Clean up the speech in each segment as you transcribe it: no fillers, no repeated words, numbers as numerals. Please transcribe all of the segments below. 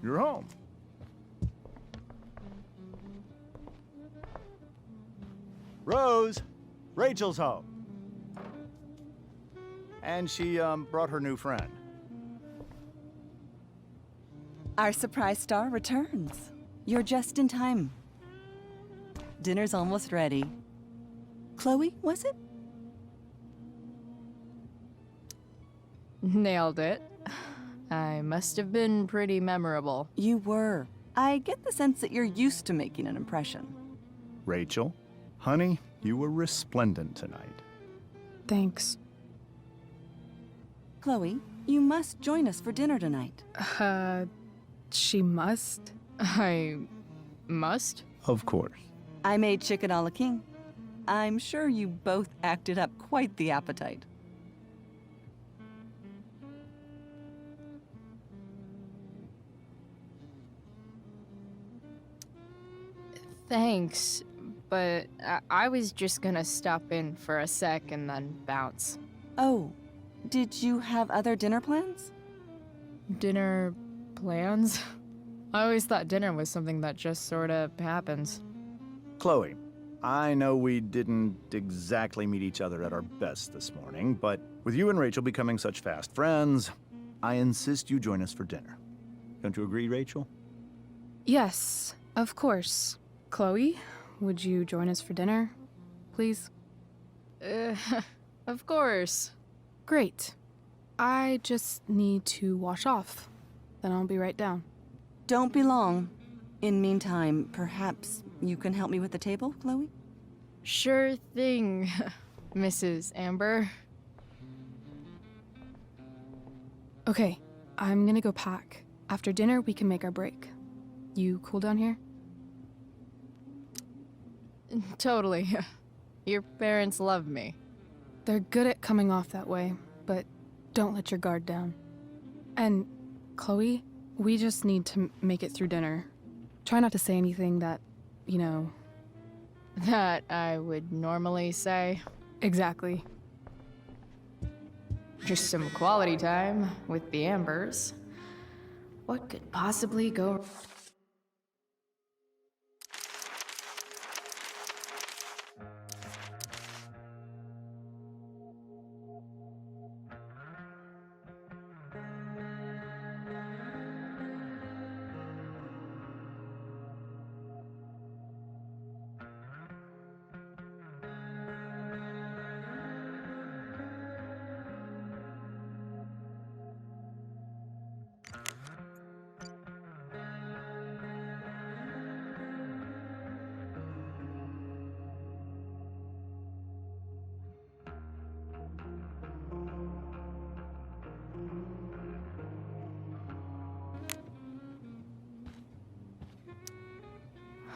You're home. Rose, Rachel's home. And she, brought her new friend. Our surprise star returns. You're just in time. Dinner's almost ready. Chloe, was it? Nailed it. I must have been pretty memorable. You were. I get the sense that you're used to making an impression. Rachel, honey, you were resplendent tonight. Thanks. Chloe, you must join us for dinner tonight. She must? I must? Of course. I made chicken a la king. I'm sure you both acted up quite the appetite. Thanks, but I was just gonna stop in for a sec and then bounce. Oh, did you have other dinner plans? Dinner plans? I always thought dinner was something that just sorta happens. Chloe, I know we didn't exactly meet each other at our best this morning, but with you and Rachel becoming such fast friends, I insist you join us for dinner. Don't you agree, Rachel? Yes, of course. Chloe, would you join us for dinner, please? Of course. Great. I just need to wash off. Then I'll be right down. Don't be long. In meantime, perhaps you can help me with the table, Chloe? Sure thing, Mrs. Amber. Okay, I'm gonna go pack. After dinner, we can make our break. You cool down here? Totally. Your parents love me. They're good at coming off that way, but don't let your guard down. And, Chloe, we just need to make it through dinner. Try not to say anything that, you know... That I would normally say. Exactly. Just some quality time with the Ambers. What could possibly go...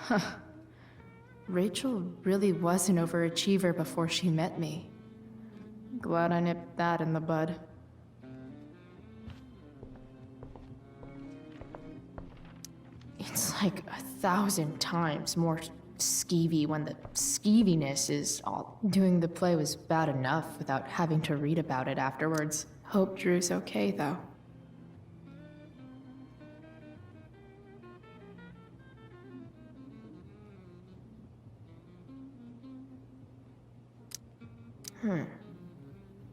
Huh. Rachel really was an overachiever before she met me. Glad I nipped that in the bud. It's like 1,000 times more skeevy when the skeeviness is all. Doing the play was bad enough without having to read about it afterwards. Hope Drew's okay, though.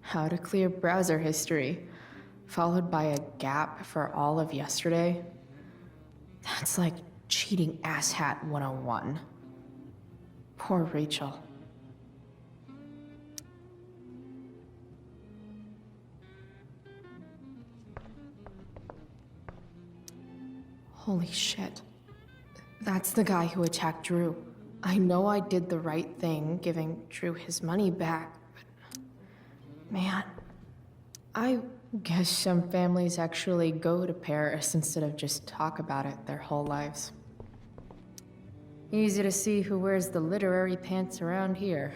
How to clear browser history, followed by a gap for all of yesterday. That's like cheating asshat 101. Poor Rachel. Holy shit. That's the guy who attacked Drew. I know I did the right thing, giving Drew his money back, but man, I guess some families actually go to Paris instead of just talk about it their whole lives. Easy to see who wears the literary pants around here.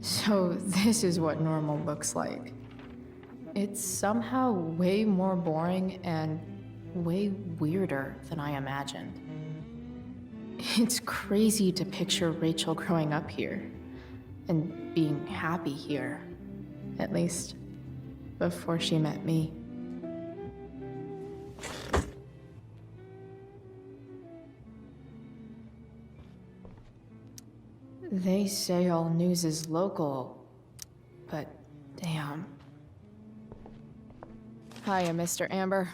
So this is what normal looks like. It's somehow way more boring and way weirder than I imagined. It's crazy to picture Rachel growing up here and being happy here. At least, before she met me. They say all news is local, but damn. Hiya, Mr. Amber.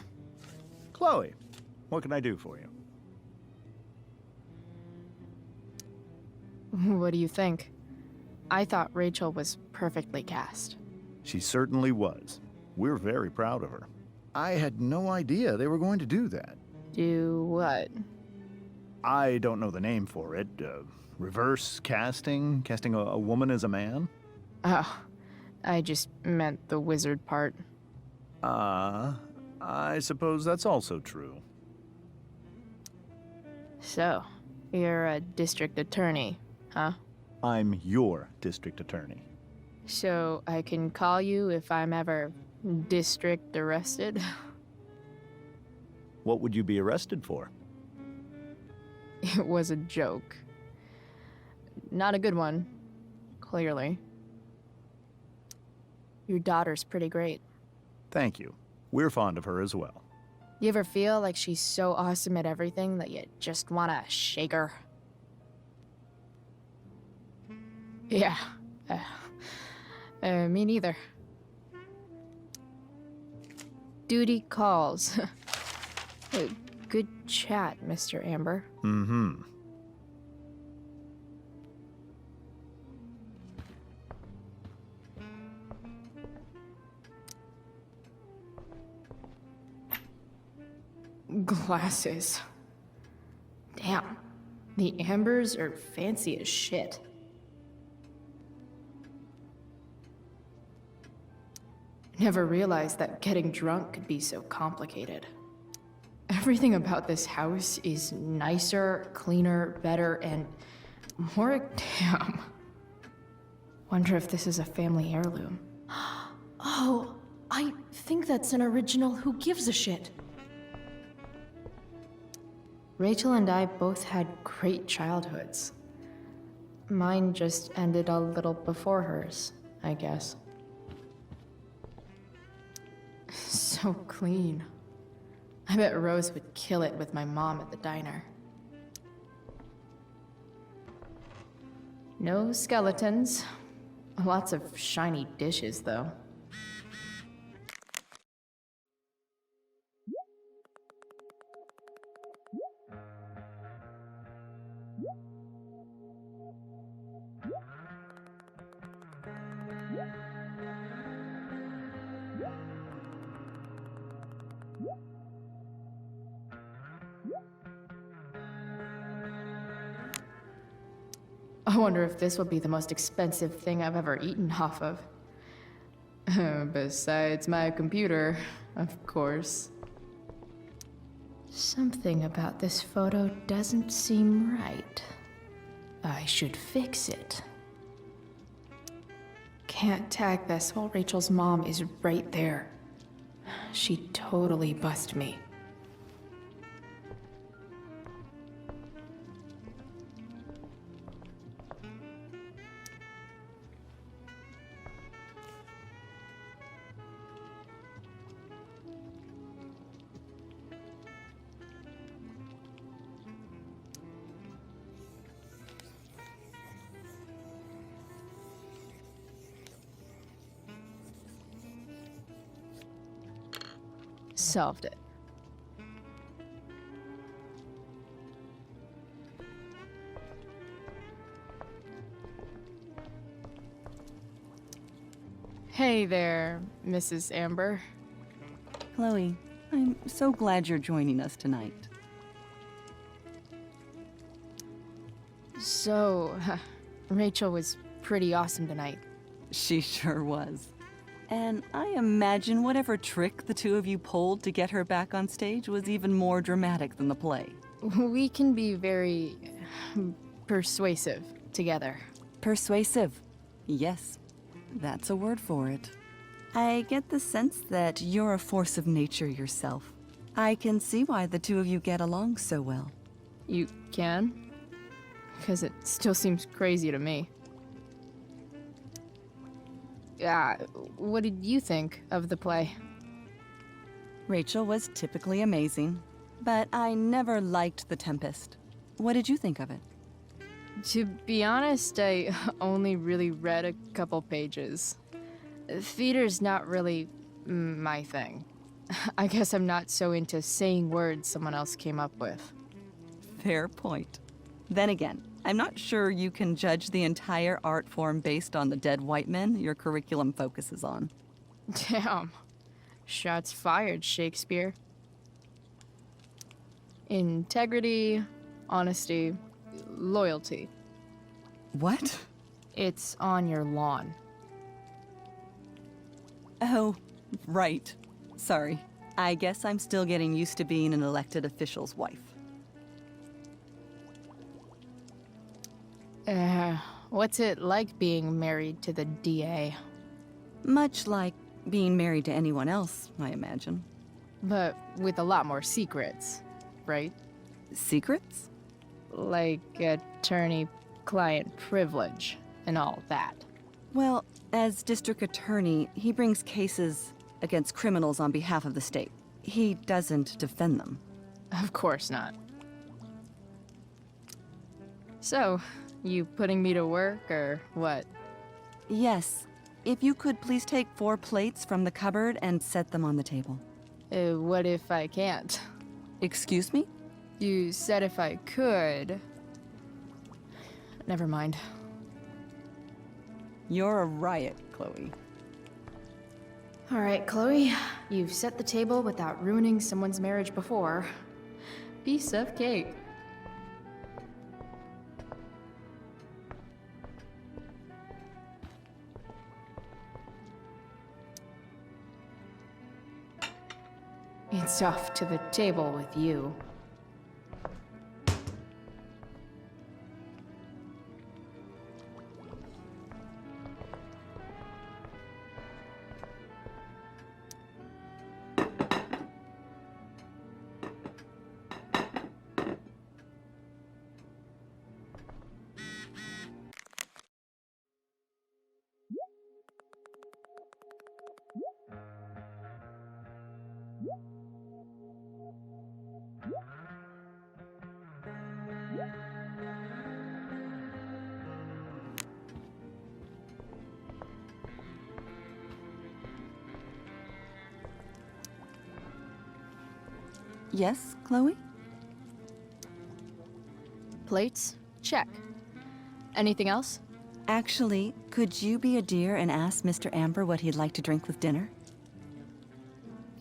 Chloe, what can I do for you? What do you think? I thought Rachel was perfectly cast. She certainly was. We're very proud of her. I had no idea they were going to do that. Do what? I don't know the name for it. Reverse casting? Casting a woman as a man? Oh, I just meant the wizard part. I suppose that's also true. So, you're a district attorney, huh? I'm your district attorney. So I can call you if I'm ever district arrested? What would you be arrested for? It was a joke. Not a good one, clearly. Your daughter's pretty great. Thank you. We're fond of her as well. You ever feel like she's so awesome at everything that you just wanna shake her? Yeah. Me neither. Duty calls. Good chat, Mr. Amber. Mm-hmm. Glasses. Damn. The Ambers are fancy as shit. Never realized that getting drunk could be so complicated. Everything about this house is nicer, cleaner, better, and more. Damn. Wonder if this is a family heirloom. Oh, I think that's an original Who Gives a Shit. Rachel and I both had great childhoods. Mine just ended a little before hers, I guess. So clean. I bet Rose would kill it with my mom at the diner. No skeletons. Lots of shiny dishes, though. I wonder if this will be the most expensive thing I've ever eaten off of. Besides my computer, of course. Something about this photo doesn't seem right. I should fix it. Can't tag this while Rachel's mom is right there. She'd totally bust me. Solved it. Hey there, Mrs. Amber. Chloe, I'm so glad you're joining us tonight. So, Rachel was pretty awesome tonight. She sure was. And I imagine whatever trick the two of you pulled to get her back on stage was even more dramatic than the play. We can be very persuasive together. Persuasive. Yes, that's a word for it. I get the sense that you're a force of nature yourself. I can see why the two of you get along so well. You can? because it still seems crazy to me. Yeah, what did you think of the play? Rachel was typically amazing, but I never liked The Tempest. What did you think of it? To be honest, I only really read a couple pages. Theater's not really my thing. I guess I'm not so into saying words someone else came up with. Fair point. Then again, I'm not sure you can judge the entire art form based on the dead white men your curriculum focuses on. Damn. Shots fired, Shakespeare. Integrity, honesty, loyalty. What? It's on your lawn. Oh, right. Sorry. I guess I'm still getting used to being an elected official's wife. What's it like being married to the DA? Much like being married to anyone else, I imagine. But with a lot more secrets, right? Secrets? Like attorney-client privilege and all that. Well, as district attorney, he brings cases against criminals on behalf of the state. He doesn't defend them. Of course not. So, you putting me to work, or what? Yes. If you could please take 4 plates from the cupboard and set them on the table. What if I can't? Excuse me? You said if I could. Never mind. You're a riot, Chloe. All right, Chloe. You've set the table without ruining someone's marriage before. Piece of cake. It's off to the table with you. Yes, Chloe? Plates? Check. Anything else? Actually, could you be a dear and ask Mr. Amber what he'd like to drink with dinner?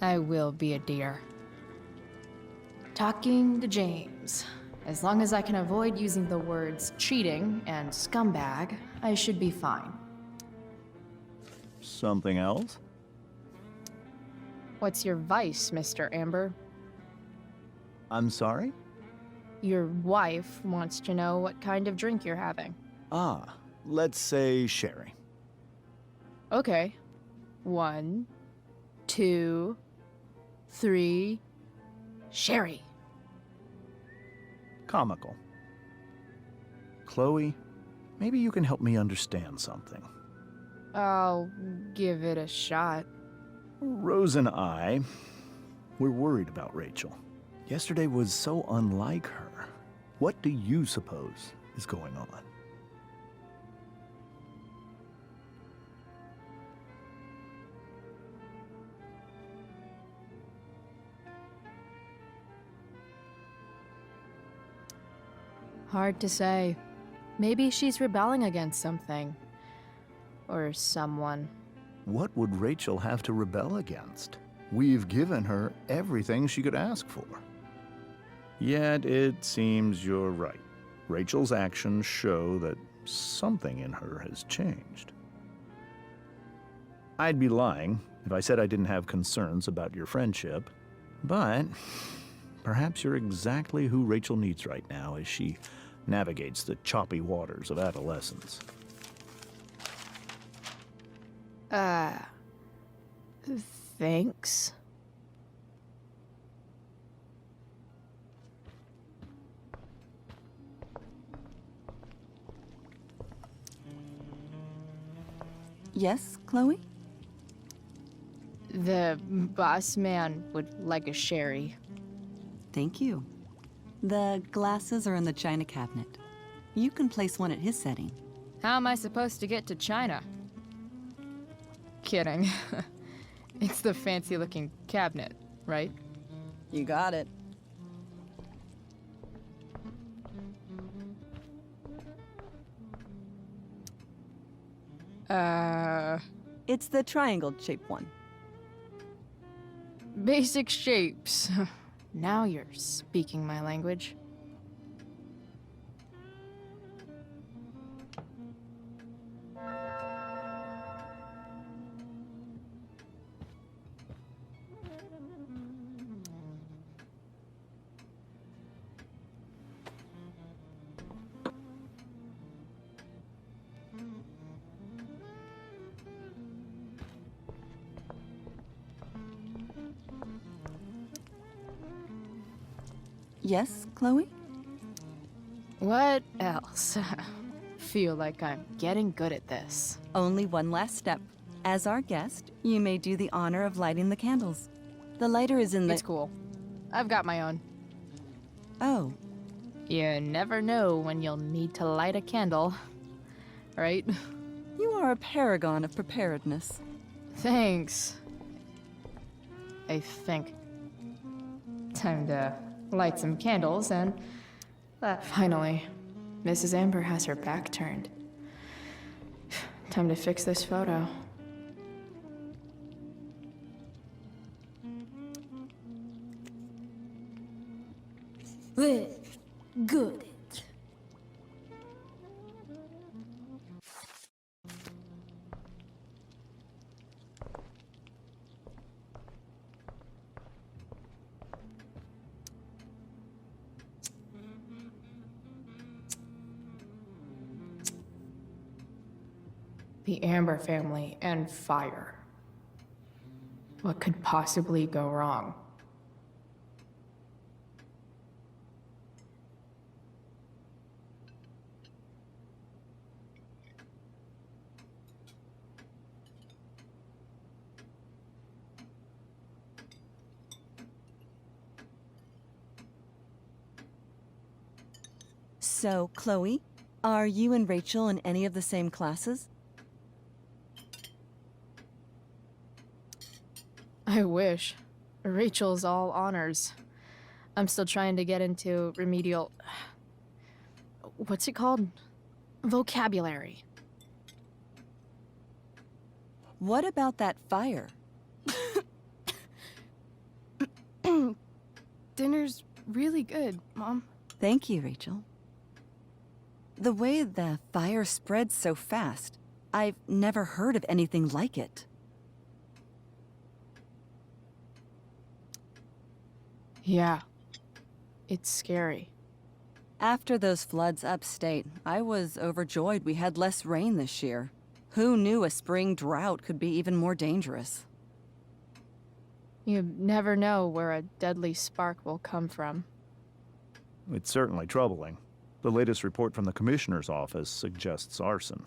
I will be a dear. Talking to James. As long as I can avoid using the words cheating and scumbag, I should be fine. Something else? What's your vice, Mr. Amber? I'm sorry? Your wife wants to know what kind of drink you're having. Ah, let's say sherry. Okay. 1, 2, 3. Sherry. Comical. Chloe, maybe you can help me understand something. I'll give it a shot. Rose and I, we're worried about Rachel. Yesterday was so unlike her. What do you suppose is going on? Hard to say. Maybe she's rebelling against something. Or someone. What would Rachel have to rebel against? We've given her everything she could ask for. Yet it seems you're right. Rachel's actions show that something in her has changed. I'd be lying if I said I didn't have concerns about your friendship, but perhaps you're exactly who Rachel needs right now as she navigates the choppy waters of adolescence. Thanks. Yes, Chloe? The boss man would like a sherry. Thank you. The glasses are in the china cabinet. You can place one at his setting. How am I supposed to get to China? Kidding. It's the fancy-looking cabinet, right? You got it. It's the triangle-shaped one. Basic shapes. Now you're speaking my language. Yes, Chloe? What else? Feel like I'm getting good at this. Only one last step. As our guest, you may do the honor of lighting the candles. The lighter is in the... It's cool. I've got my own. Oh, You never know when you'll need to light a candle, right? you are a paragon of preparedness. Thanks. I think. Time to light some candles and... Finally, Mrs. Amber has her back turned. Time to fix this photo. Good. The Amber family and fire. What could possibly go wrong? So, Chloe, are you and Rachel in any of the same classes? I wish. Rachel's all honors. I'm still trying to get into remedial... What's it called? Vocabulary. What about that fire? Dinner's really good, Mom. Thank you, Rachel. The way the fire spreads so fast, I've never heard of anything like it. Yeah. It's scary. After those floods upstate, I was overjoyed we had less rain this year. Who knew a spring drought could be even more dangerous? You never know where a deadly spark will come from. It's certainly troubling. The latest report from the Commissioner's office suggests arson.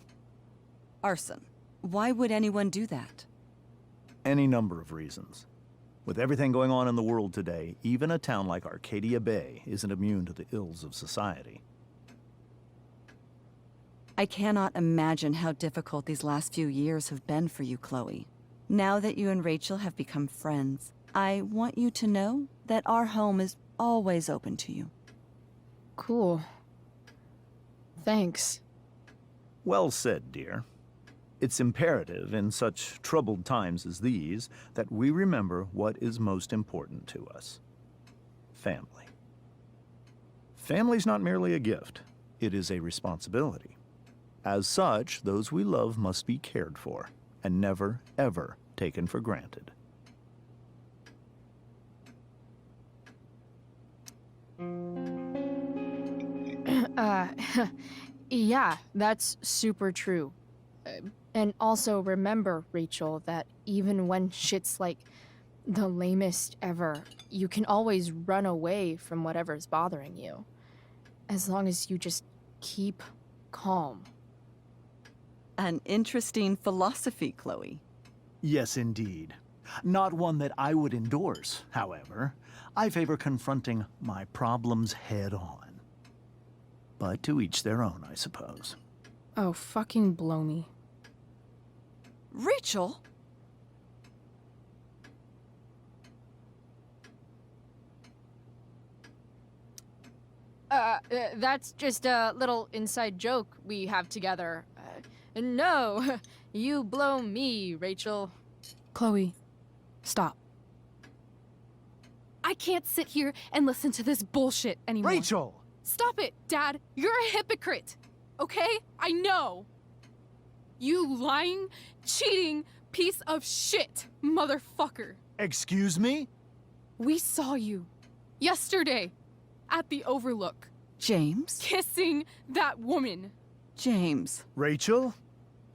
Arson. Why would anyone do that? Any number of reasons. With everything going on in the world today, even a town like Arcadia Bay isn't immune to the ills of society. I cannot imagine how difficult these last few years have been for you, Chloe. Now that you and Rachel have become friends, I want you to know that our home is always open to you. Cool. Thanks. Well said, dear. It's imperative in such troubled times as these that we remember what is most important to us. Family. Family's not merely a gift, it is a responsibility. As such, those we love must be cared for and never, ever taken for granted. Yeah, that's super true. And also remember, Rachel, that even when shit's like the lamest ever, you can always run away from whatever's bothering you. As long as you just keep calm. An interesting philosophy, Chloe. Yes, indeed. Not one that I would endorse, however. I favor confronting my problems head on. But to each their own, I suppose. Oh, fucking blow me. Rachel? That's just a little inside joke we have together. No, you blow me, Rachel. Chloe, stop. I can't sit here and listen to this bullshit anymore. Rachel! Stop it, Dad. You're a hypocrite. Okay? I know. You lying, cheating piece of shit, motherfucker. Excuse me? We saw you yesterday at the Overlook James? kissing that woman. James. Rachel?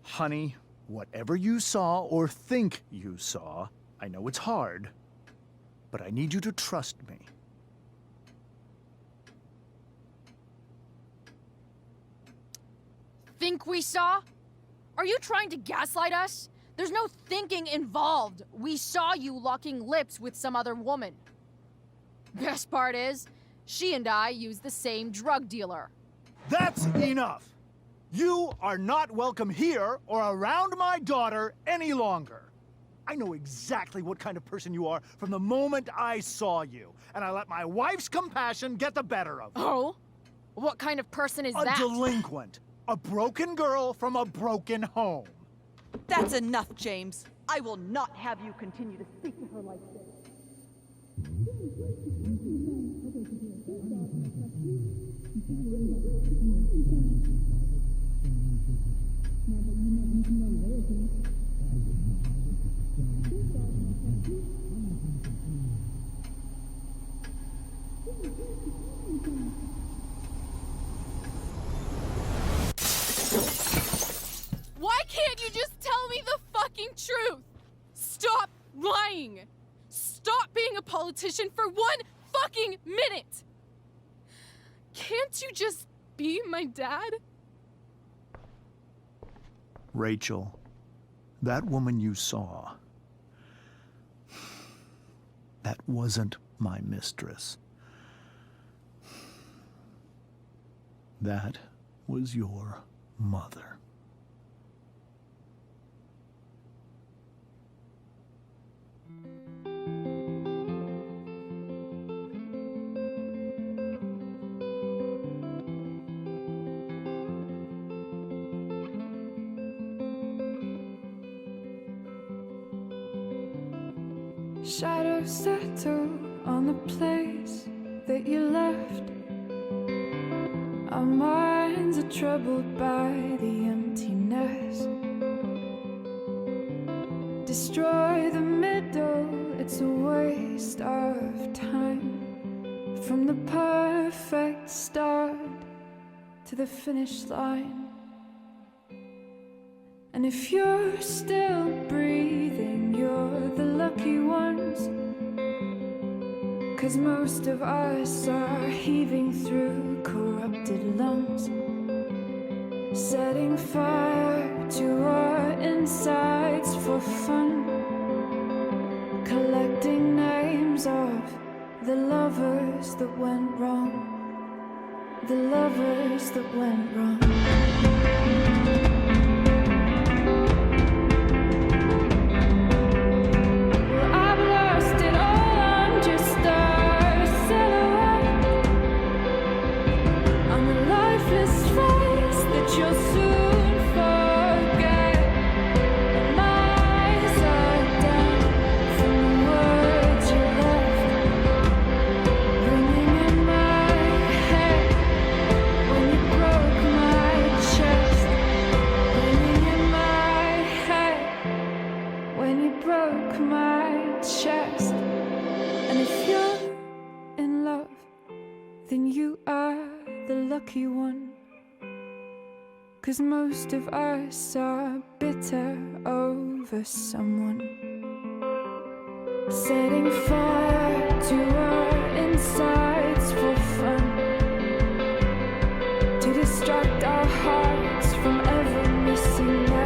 Honey, whatever you saw or think you saw, I know it's hard, but I need you to trust me. Think we saw? Are you trying to gaslight us? There's no thinking involved. We saw you locking lips with some other woman. Best part is, she and I use the same drug dealer. That's enough! You are not welcome here or around my daughter any longer. I know exactly what kind of person you are from the moment I saw you, and I let my wife's compassion get the better of me. Oh? What kind of person is A that? delinquent. A broken girl from a broken home. That's enough, James. I will not have you continue to speak to her like this. Why can't you just tell me the fucking truth? Stop lying. Stop being a politician for 1 fucking minute. Can't you just be my dad? Rachel, that woman you saw, that wasn't my mistress. That was your mother. Shadows settle on the place that you left. Our minds are troubled by the emptiness. Destroy the middle, it's a waste of time. From the perfect start to the finish line. And if you're still breathing, you're the lucky ones. 'Cause most of us are heaving through corrupted lungs, setting fire to our insides for fun, collecting names of the lovers that went wrong, the lovers that went wrong. You'll soon forget. My eyes are down from the words you left, ringing in my head when you broke my chest, ringing in my head when you broke my chest. And if you're in love, then you are the lucky one. 'Cause most of us are bitter over someone, setting fire to our insides for fun, to distract our hearts from ever missing love.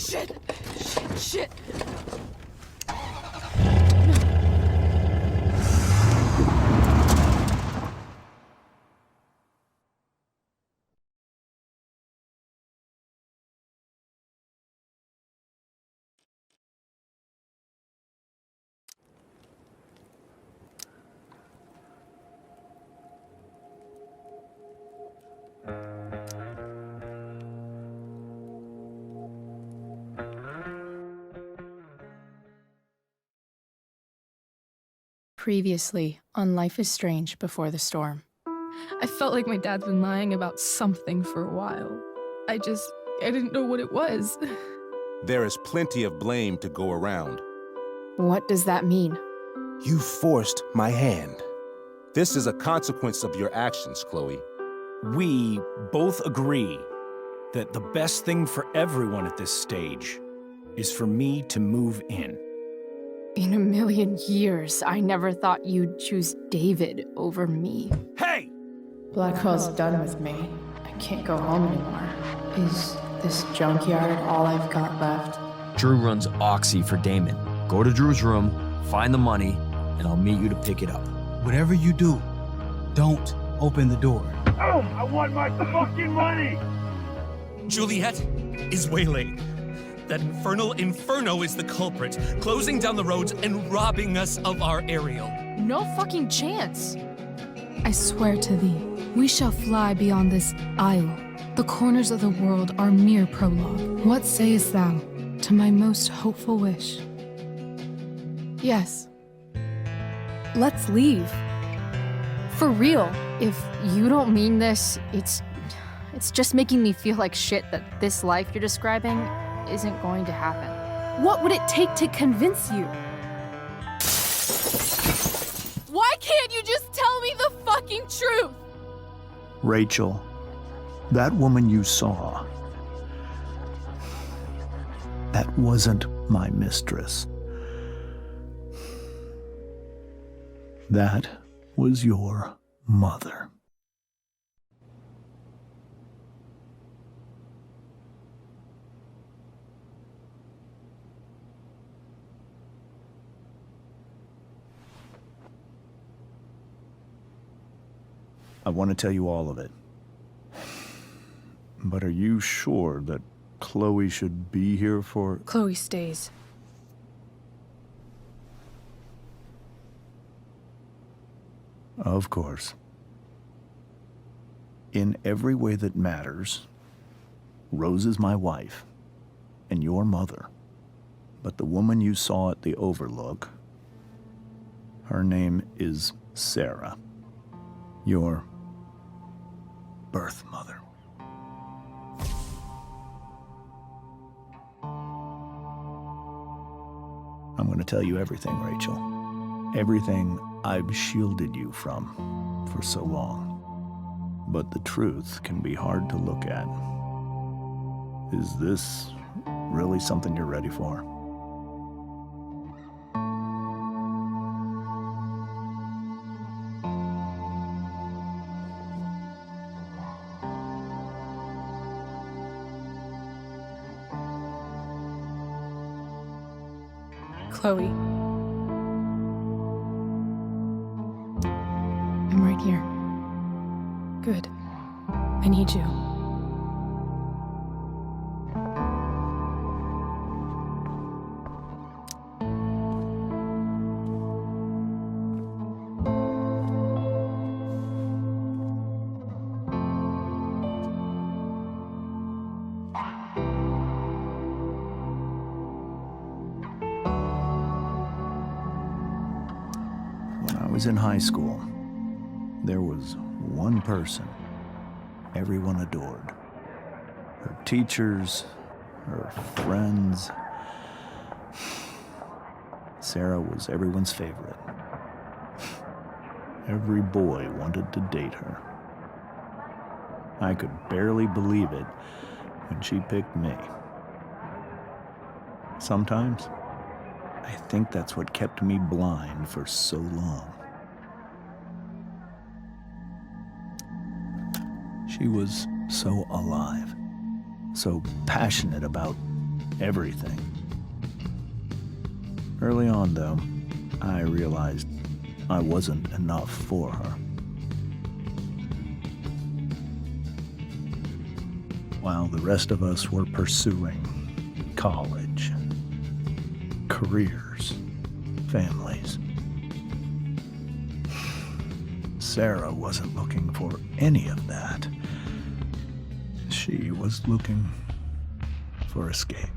Shit! Shit! Previously on Life is Strange Before the Storm. I felt like my dad's been lying about something for a while. I didn't know what it was. There is plenty of blame to go around. What does that mean? You forced my hand. This is a consequence of your actions, Chloe. We both agree that the best thing for everyone at this stage is for me to move in. In a million years, I never thought you'd choose David over me. Hey! Blackwell's done with me. I can't go home anymore. Is this junkyard all I've got left? Drew runs Oxy for Damon. Go to Drew's room, find the money, and I'll meet you to pick it up. Whatever you do, don't open the door. Oh, I want my fucking money! Juliet is waylaid. That infernal Inferno is the culprit, closing down the roads and robbing us of our aerial. No fucking chance. I swear to thee, we shall fly beyond this isle. The corners of the world are mere prologue. What sayest thou to my most hopeful wish? Yes. Let's leave. For real. If you don't mean this, it's just making me feel like shit that this life you're describing isn't going to happen. What would it take to convince you? Why can't you just tell me the fucking truth? Rachel, that woman you saw, that wasn't my mistress. That was your mother. I want to tell you all of it. But are you sure that Chloe should be here for... Chloe stays. Of course. In every way that matters, Rose is my wife and your mother. But the woman you saw at the Overlook, her name is Sarah, your birth mother. I'm going to tell you everything, Rachel. Everything I've shielded you from for so long. But the truth can be hard to look at. Is this really something you're ready for? Chloe. I'm right here. Good. I need you. When I was in high school, there was one person everyone adored. Her teachers, her friends. Sarah was everyone's favorite. Every boy wanted to date her. I could barely believe it when she picked me. Sometimes, I think that's what kept me blind for so long. She was so alive, so passionate about everything. Early on, though, I realized I wasn't enough for her. While the rest of us were pursuing college, careers, families, Sarah wasn't looking for any of that. She was looking for escape.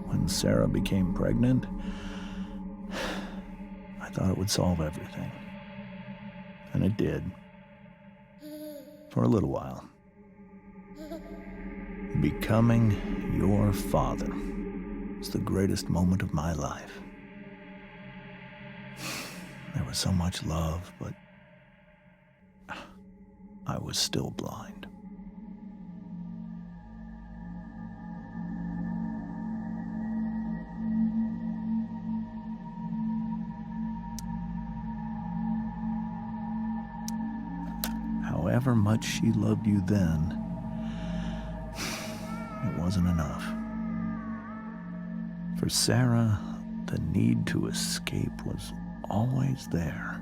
When Sarah became pregnant, I thought it would solve everything. And it did. For a little while. Becoming your father was the greatest moment of my life. There was so much love, but I was still blind. However much she loved you then, it wasn't enough. For Sarah, the need to escape was always there.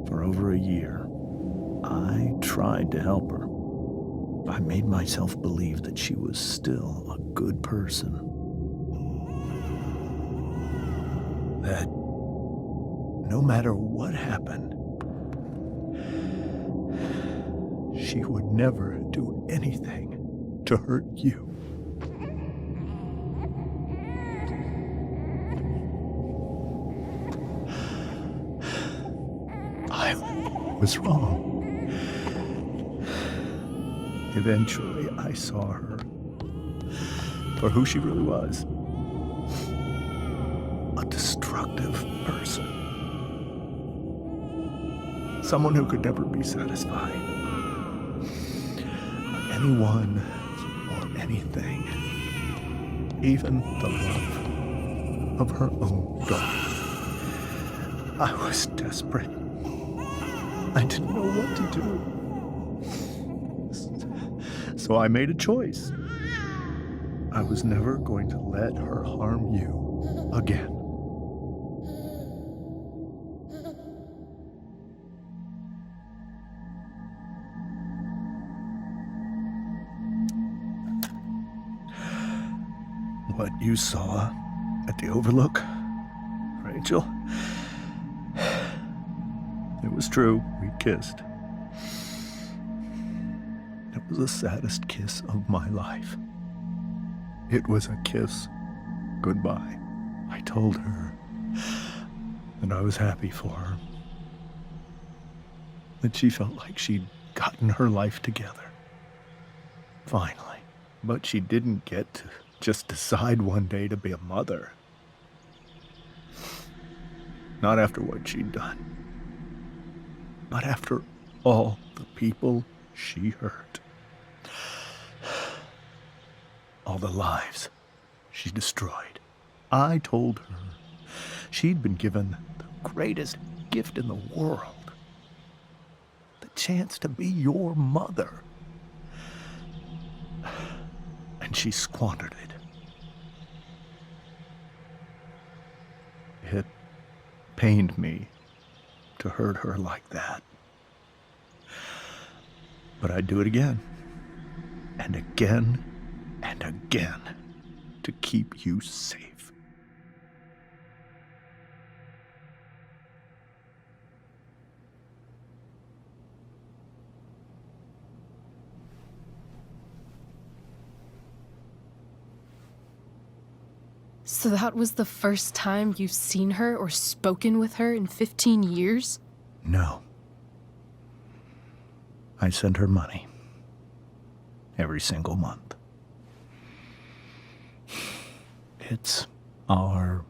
For over a year, I tried to help her. I made myself believe that she was still a good person. That no matter what happened, she would never do anything to hurt you. I was wrong. Eventually, I saw her for who she really was. A destructive person. Someone who could never be satisfied by anyone or anything, even the love of her own daughter. I was desperate. I didn't know what to do. So I made a choice. I was never going to let her harm you again. What you saw at the Overlook, Rachel, it was true. We kissed. It was the saddest kiss of my life. It was a kiss goodbye. I told her that I was happy for her, that she felt like she'd gotten her life together. Finally. But she didn't get to just decide one day to be a mother. Not after what she'd done. Not after all the people she hurt. All the lives she destroyed. I told her she'd been given the greatest gift in the world. The chance to be your mother. And she squandered it. It pained me to hurt her like that. But I'd do it again, and again, and again, to keep you safe. So that was the first time you've seen her or spoken with her in 15 years? No. I sent her money. Every single month. It's our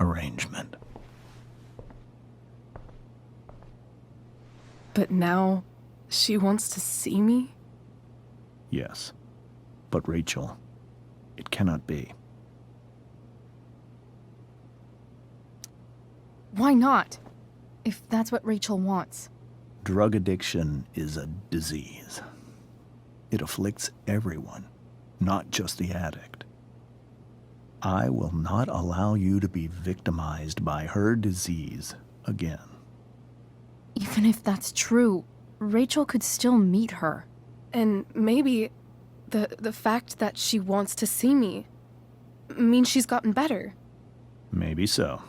arrangement. But now she wants to see me? Yes. But Rachel, It cannot be. Why not? If that's what Rachel wants. Drug addiction is a disease. It afflicts everyone, not just the addict. I will not allow you to be victimized by her disease again. Even if that's true, Rachel could still meet her. And maybe the fact that she wants to see me means she's gotten better. Maybe so.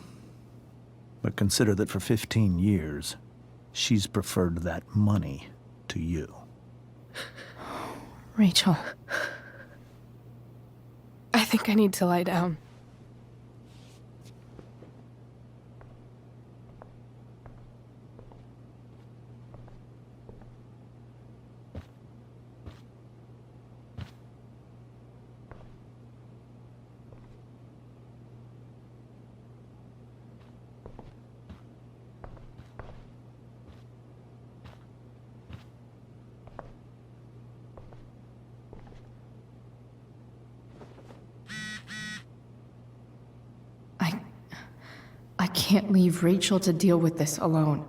But consider that for 15 years, she's preferred that money to you. Rachel. I think I need to lie down. I can't leave Rachel to deal with this alone.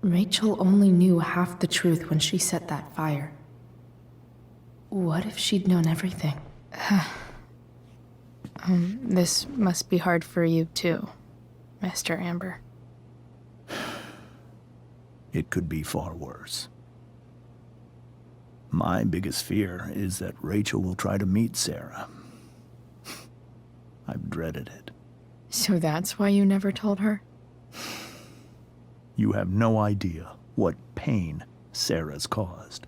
Rachel only knew half the truth when she set that fire. What if she'd known everything? This must be hard for you too, Mr. Amber. It could be far worse. My biggest fear is that Rachel will try to meet Sarah. I've dreaded it. So that's why you never told her? You have no idea what pain Sarah's caused.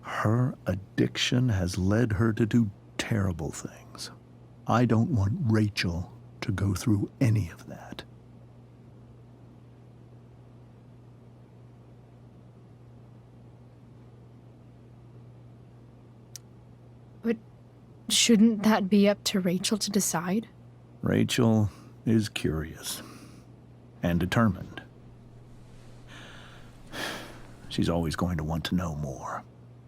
Her addiction has led her to do terrible things. I don't want Rachel to go through any of that. But shouldn't that be up to Rachel to decide? Rachel is curious and determined. She's always going to want to know more.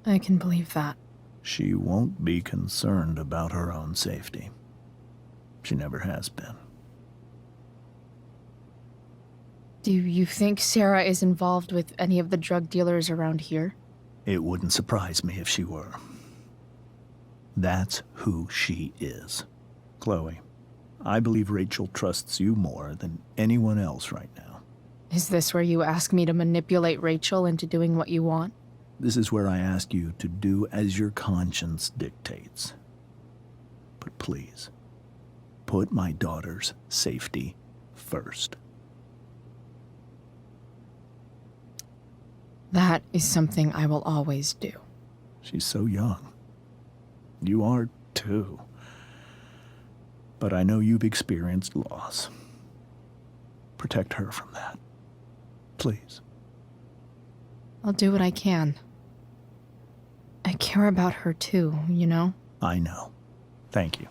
I can believe that. She won't be concerned about her own safety. She never has been. Do you think Sarah is involved with any of the drug dealers around here? It wouldn't surprise me if she were. That's who she is. Chloe, I believe Rachel trusts you more than anyone else right now. Is this where you ask me to manipulate Rachel into doing what you want? This is where I ask you to do as your conscience dictates. But please, put my daughter's safety first. That is something I will always do. She's so young. You are too. But I know you've experienced loss. Protect her from that. Please. I'll do what I can. I care about her too, you know? I know. Thank you.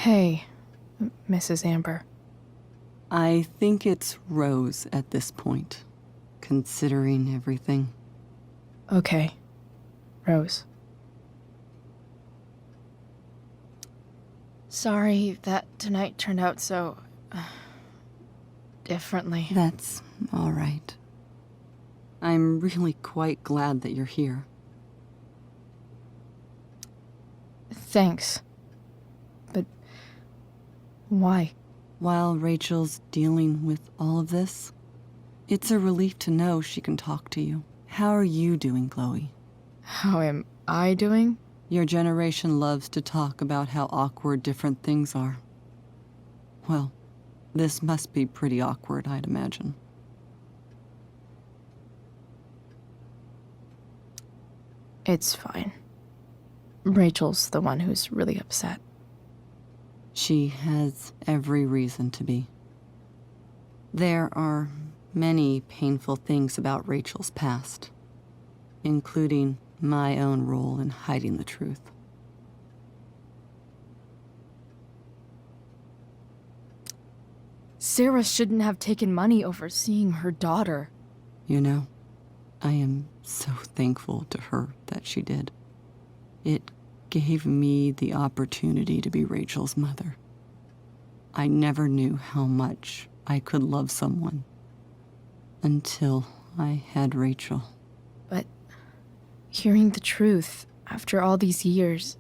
Hey, Mrs. Amber. I think it's Rose at this point, considering everything. Okay, Rose. Sorry that tonight turned out so... differently. That's all right. I'm really quite glad that you're here. Thanks. But... why? While Rachel's dealing with all of this, it's a relief to know she can talk to you. How are you doing, Chloe? How am I doing? Your generation loves to talk about how awkward different things are. Well, this must be pretty awkward, I'd imagine. It's fine. Rachel's the one who's really upset. She has every reason to be. There are many painful things about Rachel's past, including my own role in hiding the truth. Sarah shouldn't have taken money over seeing her daughter. You know, I am so thankful to her that she did. It gave me the opportunity to be Rachel's mother. I never knew how much I could love someone until I had Rachel. But hearing the truth after all these years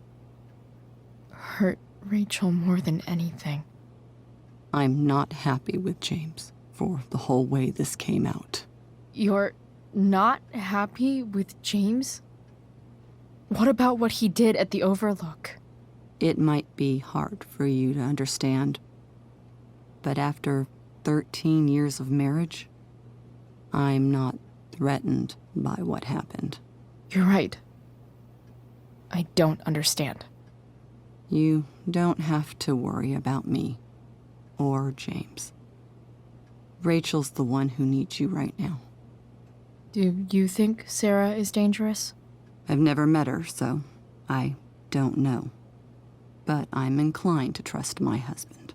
hurt Rachel more than anything. I'm not happy with James for the whole way this came out. You're not happy with James? What about what he did at the Overlook? It might be hard for you to understand, but after 13 years of marriage, I'm not threatened by what happened. You're right. I don't understand. You don't have to worry about me or James. Rachel's the one who needs you right now. Do you think Sarah is dangerous? I've never met her, so I don't know. But I'm inclined to trust my husband.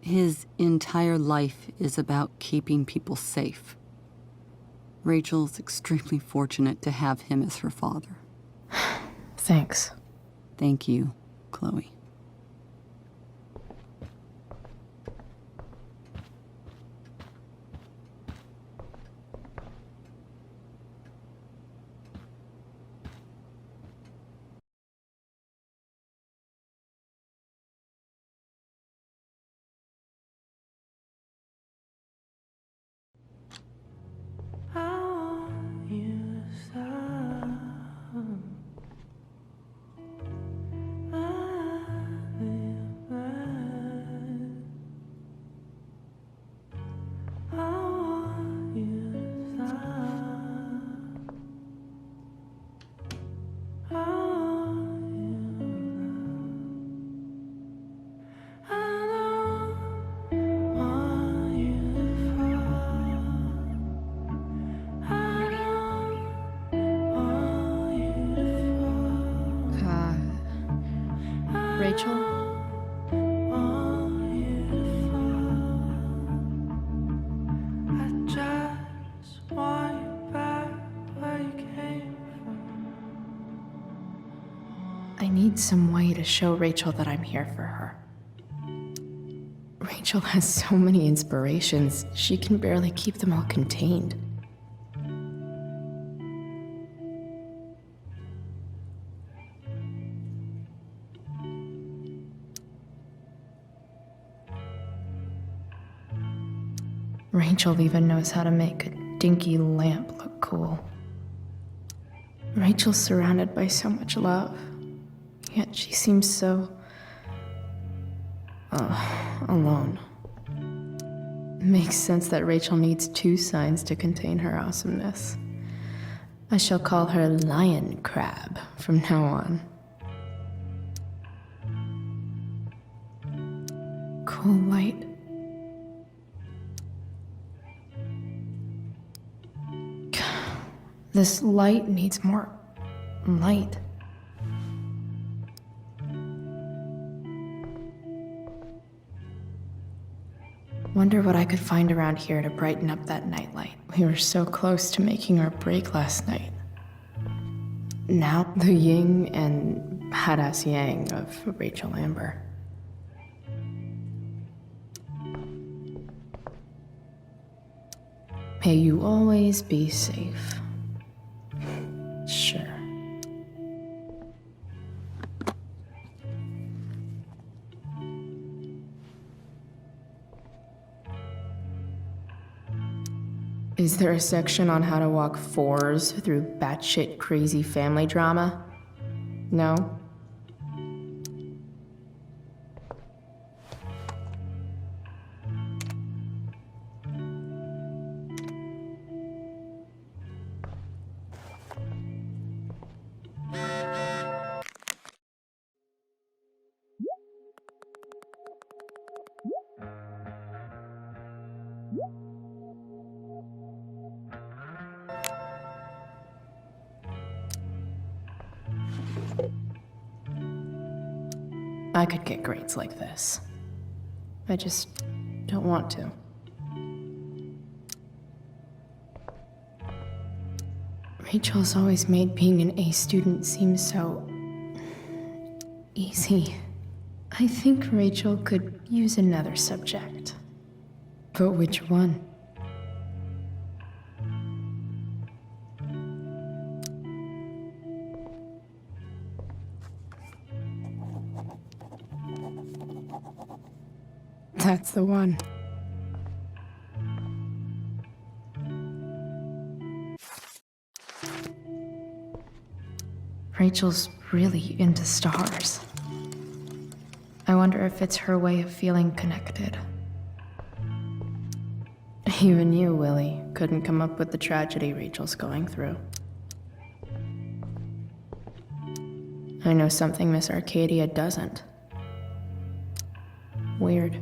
His entire life is about keeping people safe. Rachel's extremely fortunate to have him as her father. Thanks. Thank you, Chloe. Rachel? I need some way to show Rachel that I'm here for her. Rachel has so many inspirations, she can barely keep them all contained. Rachel even knows how to make a dinky lamp look cool. Rachel's surrounded by so much love, yet she seems so... alone. Makes sense that Rachel needs two signs to contain her awesomeness. I shall call her Lion Crab from now on. Cool light. This light needs more light. Wonder what I could find around here to brighten up that nightlight. We were so close to making our break last night. Now, the yin and badass yang of Rachel Amber. May you always be safe. Sure. Is there a section on how to walk fours through batshit crazy family drama? No? I could get grades like this. I just don't want to. Rachel's always made being an A student seem so easy. I think Rachel could use another subject. But which one? That's the one. Rachel's really into stars. I wonder if it's her way of feeling connected. Even you, Willie, couldn't come up with the tragedy Rachel's going through. I know something Miss Arcadia doesn't. Weird.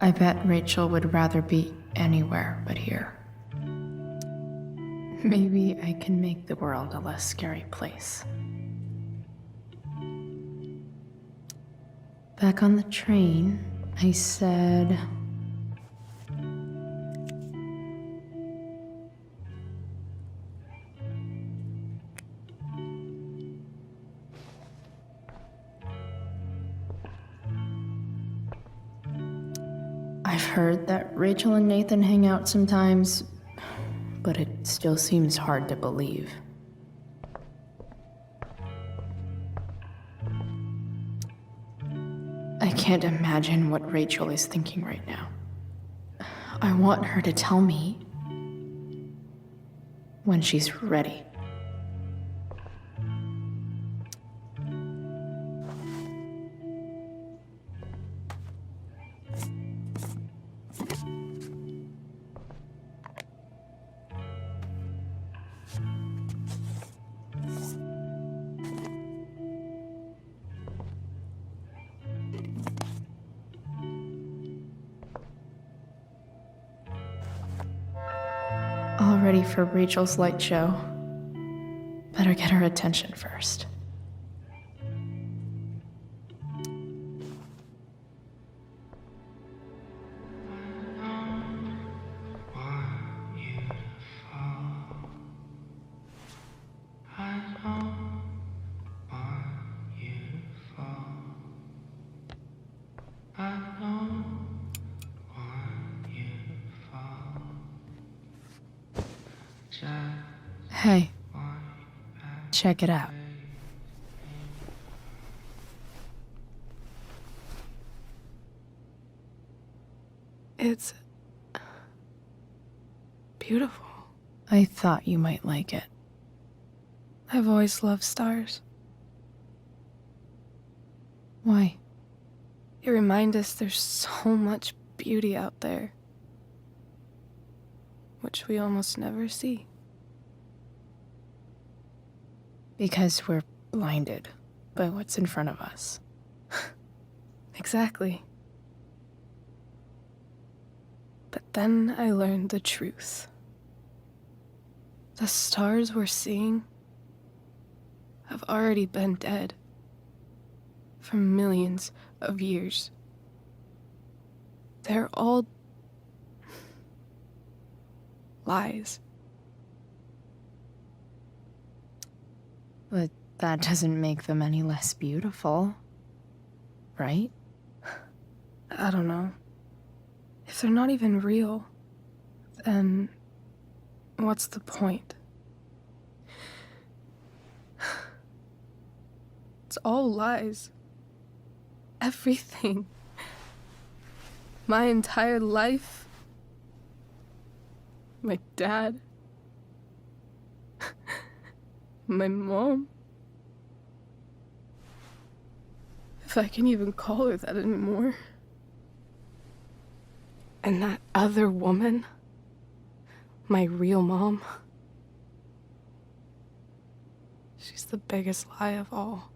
I bet Rachel would rather be anywhere but here. Maybe I can make the world a less scary place. Back on the train, I said... I've heard that Rachel and Nathan hang out sometimes, but it still seems hard to believe. I can't imagine what Rachel is thinking right now. I want her to tell me when she's ready. All ready for Rachel's light show. Better get her attention first. Hey, check it out. It's beautiful. I thought you might like it. I've always loved stars. Why? They remind us there's so much beauty out there, which we almost never see. Because we're blinded by what's in front of us. Exactly. But then I learned the truth. The stars we're seeing have already been dead for millions of years. They're all lies. But that doesn't make them any less beautiful, right? I don't know. If they're not even real, then what's the point? It's all lies. Everything. My entire life. My dad. My mom. If I can even call her that anymore. And that other woman, my real mom, she's the biggest lie of all.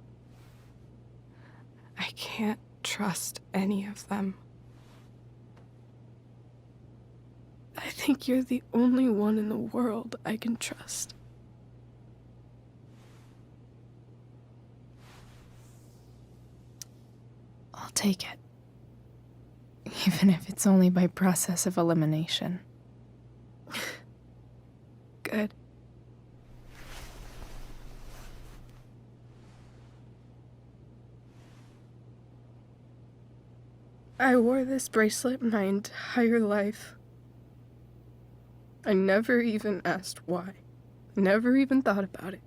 I can't trust any of them. I think you're the only one in the world I can trust. I'll take it. Even if it's only by process of elimination. Good. I wore this bracelet my entire life. I never even asked why. Never even thought about it.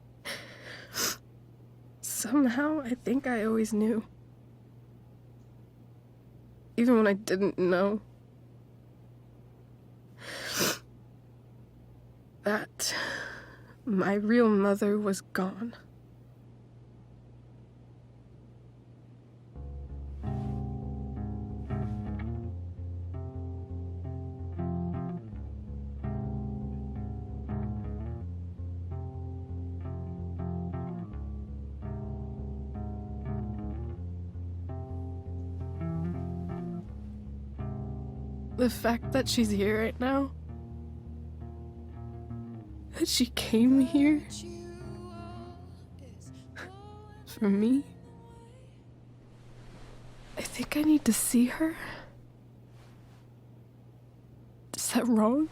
Somehow, I think I always knew. Even when I didn't know. That my real mother was gone. The fact that she's here right now, that she came here for me, I think I need to see her. Is that wrong?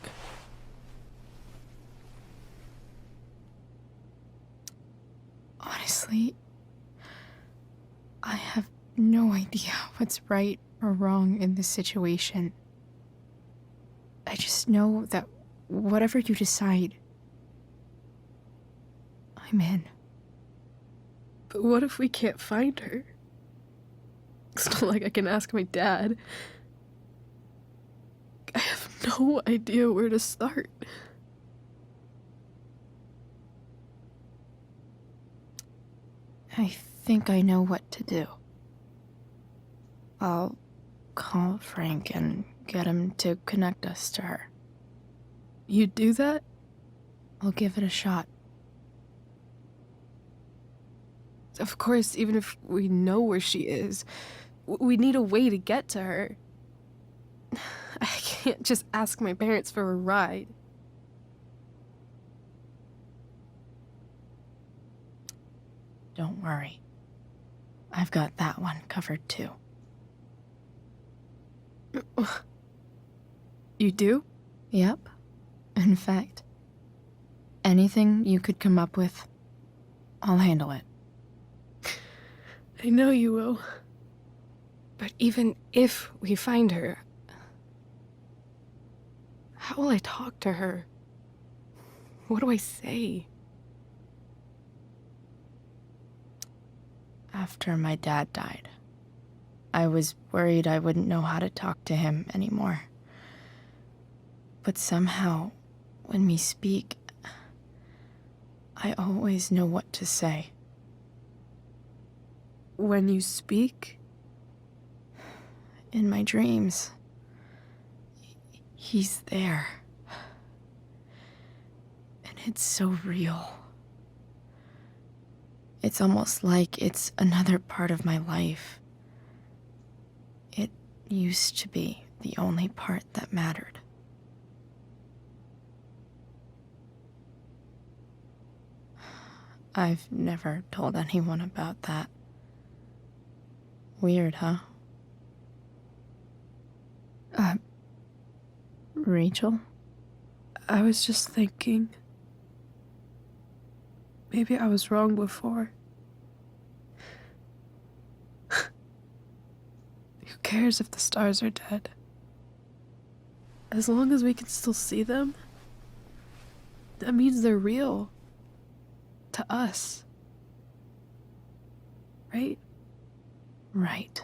Honestly, I have no idea what's right or wrong in this situation. I just know that whatever you decide, I'm in. But what if we can't find her? It's not like I can ask my dad. I have no idea where to start. I think I know what to do. I'll call Frank and get him to connect us to her. You'd do that? I'll give it a shot. Of course, even if we know where she is, we need a way to get to her. I can't just ask my parents for a ride. Don't worry. I've got that one covered too. You do? Yep. In fact, anything you could come up with, I'll handle it. I know you will. But even if we find her, how will I talk to her? What do I say? After my dad died, I was worried I wouldn't know how to talk to him anymore. But somehow, when we speak, I always know what to say. When you speak? In my dreams. He's there. And it's so real. It's almost like it's another part of my life. It used to be the only part that mattered. I've never told anyone about that. Weird, huh? Rachel? I was just thinking. Maybe I was wrong before. Who cares if the stars are dead? As long as we can still see them, that means they're real. To us. Right? Right.